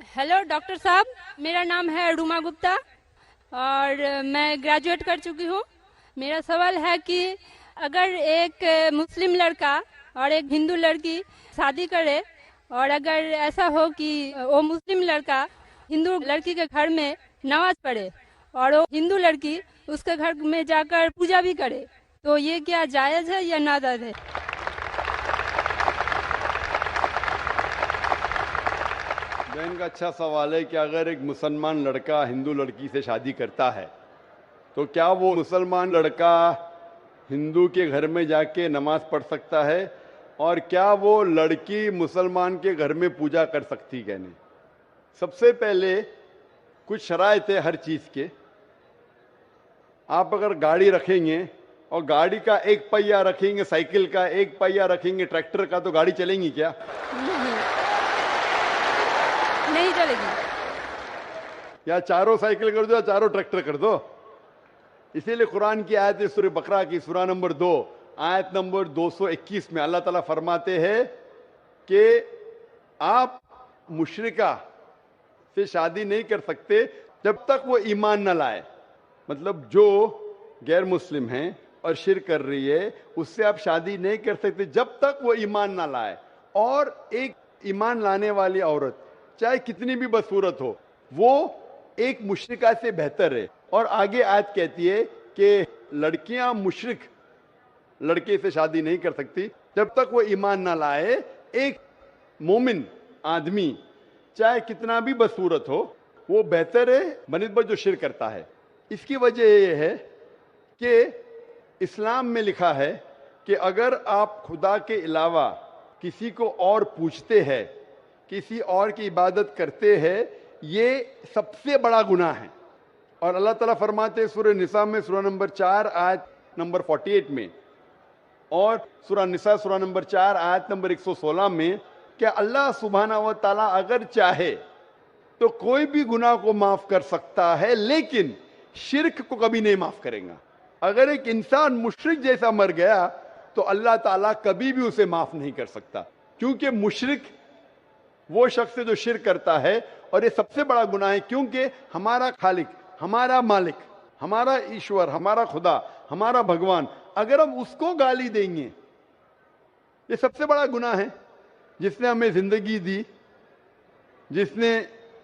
Hello doctor साहब, मेरा नाम है रूमा गुप्ता और मैं ग्रेजुएट कर चुकी हूँ। मेरा सवाल है कि अगर एक मुस्लिम लड़का और एक हिंदू लड़की शादी करे और अगर ऐसा हो कि वो मुस्लिम लड़का हिंदू लड़की के घर में नमाज पढ़े और वो हिंदू लड़की उसके घर में जाकर पूजा भी करे, तो ये क्या जायज़ है या नाजायज़ है? बहन का अच्छा सवाल है कि अगर एक मुसलमान लड़का हिंदू लड़की से शादी करता है तो क्या वो मुसलमान लड़का हिंदू के घर में जाके नमाज पढ़ सकता है, और क्या वो लड़की मुसलमान के घर में पूजा कर सकती है? नहीं। सबसे पहले कुछ शराइत है हर चीज़ के। आप अगर गाड़ी रखेंगे और गाड़ी का एक पहिया रखेंगे, साइकिल का एक पहिया रखेंगे, ट्रैक्टर का, तो गाड़ी चलेंगी क्या? नहीं चलेगी। या चारों साइकिल कर दो या चारों ट्रैक्टर कर दो। इसीलिए कुरान की आयत है सूरह बकरा की सूरा नंबर 2 आयत नंबर 221 में अल्लाह ताला फरमाते हैं कि आप मुशरिका से शादी नहीं कर सकते जब तक वो ईमान न लाए। मतलब जो गैर मुस्लिम है और शिर्क कर रही है उससे आप शादी नहीं कर सकते जब तक वो ईमान ना लाए। और एक ईमान लाने वाली औरत चाहे कितनी भी बदसूरत हो वो एक मुशरिका से बेहतर है। और आगे आयत कहती है कि लड़कियां मुशरिक लड़के से शादी नहीं कर सकती जब तक वो ईमान ना लाए। एक मोमिन आदमी चाहे कितना भी बदसूरत हो वो बेहतर है बनिस्बत जो शिर्क करता है। इसकी वजह यह है कि इस्लाम में लिखा है कि अगर आप खुदा के अलावा किसी को और पूछते हैं, किसी और की इबादत करते हैं, ये सबसे बड़ा गुनाह है। और अल्लाह ताला फरमाते हैं सूरह निसा में सूरा नंबर 4 आयत नंबर 48 में और सूरा निसा सूरा नंबर 4 आयत नंबर 116 में कि अल्लाह सुब्हानहू व तआला अगर चाहे तो कोई भी गुनाह को माफ कर सकता है, लेकिन शिर्क को कभी नहीं माफ करेगा। अगर एक इंसान मुशरिक जैसा मर गया तो अल्लाह ताला कभी भी उसे माफ नहीं कर सकता, क्योंकि मुशरिक वो शख्स है जो शिर्क करता है। और ये सबसे बड़ा गुनाह है, क्योंकि हमारा खालिक, हमारा मालिक, हमारा ईश्वर, हमारा खुदा, हमारा भगवान, अगर हम उसको गाली देंगे, ये सबसे बड़ा गुनाह है। जिसने हमें जिंदगी दी, जिसने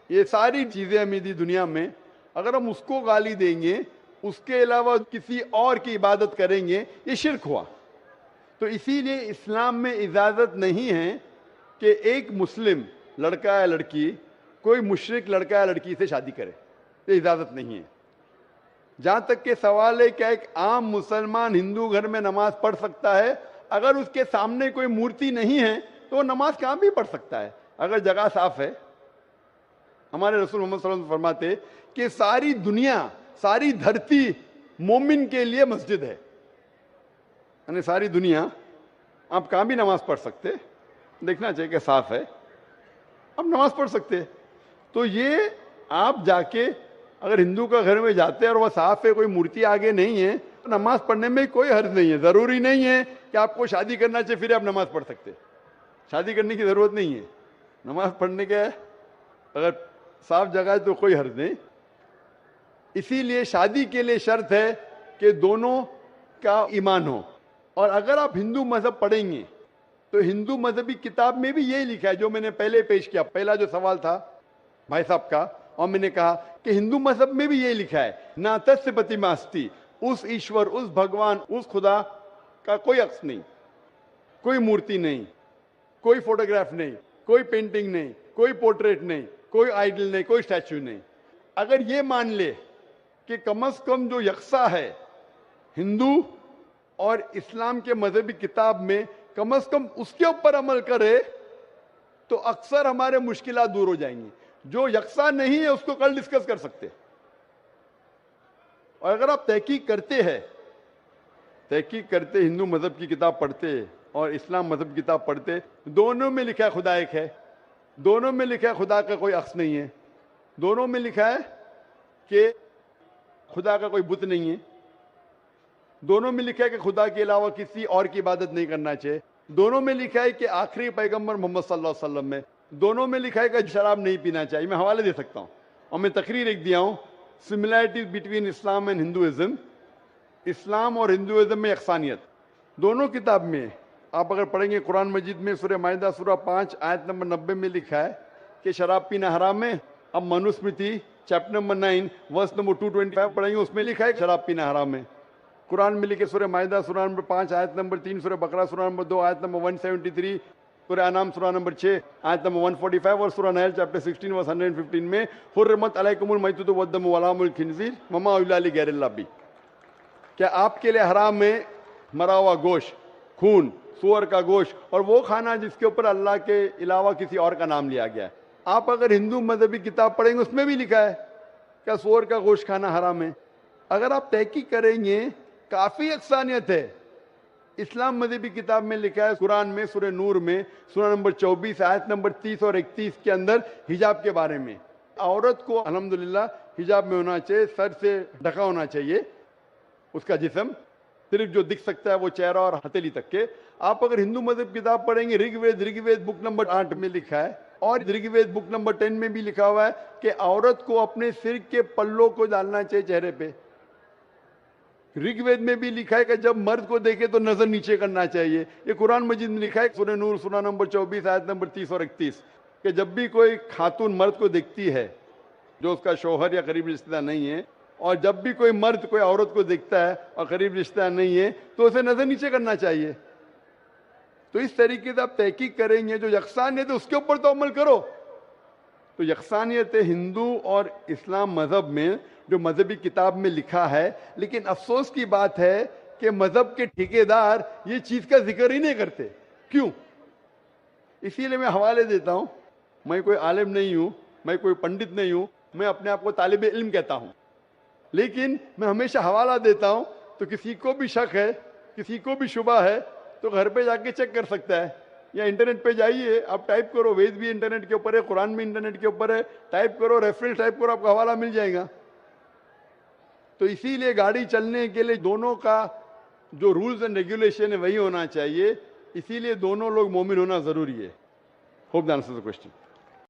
ये सारी चीजें हमें दी दुनिया में, अगर हम उसको गाली देंगे, उसके अलावा किसी और की इबादत करेंगे, ये शिर्क हुआ। तो इसीलिए इस्लाम में इजाजत नहीं है कि एक मुस्लिम लड़का या लड़की कोई मुशरिक लड़का या लड़की से शादी करे, ये इजाजत नहीं है। जहां तक के सवाल है क्या एक आम मुसलमान हिंदू घर में नमाज पढ़ सकता है? अगर उसके सामने कोई मूर्ति नहीं है तो वो नमाज कहां भी पढ़ सकता है, अगर जगह साफ है। हमारे रसूल मोहम्मद सल्लल्लाहु अलैहि वसल्लम फरमाते कि सारी दुनिया, सारी धरती मोमिन के लिए मस्जिद है। यानी सारी दुनिया आप कहां भी नमाज पढ़ सकते, देखना चाहिए कि साफ है, आप नमाज पढ़ सकते। तो ये आप जाके अगर हिंदू का घर में जाते हैं और वह साफ है, कोई मूर्ति आगे नहीं है, तो नमाज पढ़ने में कोई हर्ज नहीं है। जरूरी नहीं है कि आपको शादी करना चाहिए फिर आप नमाज पढ़ सकते, शादी करने की जरूरत नहीं है। नमाज पढ़ने के अगर साफ जगह है तो कोई हर्ज नहीं। इसीलिए शादी के लिए शर्त है कि दोनों का ईमान हो। और अगर आप हिंदू मजहब पढ़ेंगे तो हिंदू मजहबी किताब में भी यही लिखा है जो मैंने पहले पेश किया, पहला जो सवाल था भाई साहब का, और मैंने कहा कि हिंदू मजहब में भी यही लिखा है, ना तस्य प्रतिमास्ति, उस ईश्वर, उस भगवान, उस खुदा का कोई अक्स नहीं, कोई मूर्ति नहीं, कोई फोटोग्राफ नहीं, कोई पेंटिंग नहीं, कोई पोर्ट्रेट नहीं, कोई आइडल नहीं, कोई स्टैच्यू नहीं। अगर ये मान ले कि कम से कम जो यकसा है हिंदू और इस्लाम के मजहबी किताब में, कम से कम उसके ऊपर अमल करे तो अक्सर हमारे मुश्किलात दूर हो जाएंगी। जो यकसा नहीं है उसको कल डिस्कस कर सकते। और अगर आप तहकीक करते हिंदू मजहब की किताब पढ़ते और इस्लाम मजहब की किताब पढ़ते, दोनों में लिखा है खुदा एक है, दोनों में लिखा है खुदा का कोई अक्स नहीं है, दोनों में लिखा है कि खुदा का कोई बुत नहीं है, दोनों में लिखा है कि खुदा के अलावा किसी और की इबादत नहीं करना चाहिए, दोनों में लिखा है कि आखिरी पैगंबर मोहम्मद सल्लल्लाहु अलैहि वसल्लम में دونوں میں لکھا ہے کہ شراب نہیں پینا چاہیے. میں حوالے دے سکتا ہوں اور میں تقریر ایک دیا ہوں, similarities between Islam and Hinduism. اسلام اور ہندوازم میں یکسانیت دونوں کتاب میں. آپ اگر پڑھیں گے قرآن مجید میں سورہ مائدہ سورہ 5 آیت نمبر 90 میں لکھا ہے کہ شراب پینا حرام ہے. اب Manusmriti chapter number 9 verse number 225 پڑھیں گے, اس میں لکھا ہے کہ شراب پینا حرام ہے. قرآن میں لکھے سورہ مائدہ سورہ نمبر 5 آیت نمبر 3, سورہ بقرہ سورہ نمبر 2 آیت نمبر 173, سورہ انعام سورہ نمبر 6 آیت نمبر 145 اور سورہ نحل چیپٹر 16 ورس 115 میں حرمت علیکم المیتۃ والدم ولحم الخنزیر وما اہل لغیر اللہ بھی. کیا آپ کے لیے حرام ہے مرا ہوا گوشت, خون, سور کا گوشت اور وہ کھانا جس کے اوپر اللہ کے علاوہ کسی اور کا نام لیا گیا ہے. آپ اگر ہندو مذہبی کتاب پڑھیں گے اس میں بھی لکھا ہے کہ سور کا گوشت کھانا حرام ہے. اگر آپ تحقیق کریں گے کافی یکسانیت ہے. اسلام مذہبی کتاب میں لکھا ہے قرآن میں سورہ نور میں سورہ نمبر 24 آیت نمبر 30 اور 31 کے اندر حجاب کے بارے میں. عورت کو الحمدللہ حجاب میں ہونا چاہیے, سر سے ڈھکا ہونا چاہیے اس کا جسم, صرف جو دکھ سکتا ہے وہ چہرہ اور ہتھیلی تک کے. آپ اگر ہندو مذہب کتاب پڑھیں گے رگ وید بک نمبر 8 میں لکھا ہے اور رگ وید بک نمبر 10 میں بھی لکھا ہوا ہے کہ عورت کو اپنے سر کے پلوں کو ڈالنا چاہیے چہرے پہ. رگ وید میں بھی لکھا ہے کہ جب مرد کو دیکھے تو نظر نیچے کرنا چاہیے. یہ قرآن مجید میں لکھا ہے سورہ نور سورہ نمبر 24 آیت نمبر 30 اور 31 کہ جب بھی کوئی خاتون مرد کو دیکھتی ہے جو اس کا شوہر یا قریب رشتہ دار نہیں ہے, اور جب بھی کوئی مرد کوئی عورت کو دیکھتا ہے اور قریب رشتہ دار نہیں ہے تو اسے نظر نیچے کرنا چاہیے. تو اس طریقے سے آپ تحقیق کریں گے جو یکسانیت ہے اس کے اوپر تو عمل کرو. تو یکسانیت ہندو اور اسلام مذہب میں جو مذہبی کتاب میں لکھا ہے, لیکن افسوس کی بات ہے کہ مذہب کے ٹھیکیدار یہ چیز کا ذکر ہی نہیں کرتے. کیوں؟ اسی لیے میں حوالے دیتا ہوں. میں کوئی عالم نہیں ہوں, میں کوئی پنڈت نہیں ہوں, میں اپنے آپ کو طالب علم کہتا ہوں, لیکن میں ہمیشہ حوالہ دیتا ہوں. تو کسی کو بھی شک ہے, کسی کو بھی شبہ ہے تو گھر پہ جا کے چیک کر سکتا ہے, یا انٹرنیٹ پہ جائیے, آپ ٹائپ کرو, وید بھی انٹرنیٹ کے اوپر ہے, قرآن بھی انٹرنیٹ کے اوپر ہے, ٹائپ کرو, ریفرنس ٹائپ کرو, آپ کو حوالہ مل جائے گا. تو اسی لیے گاڑی چلنے کے لیے دونوں کا جو رولز اینڈ ریگولیشن ہے وہی ہونا چاہیے. اسی لیے دونوں لوگ مومن ہونا ضروری ہے. Hope that answers the question.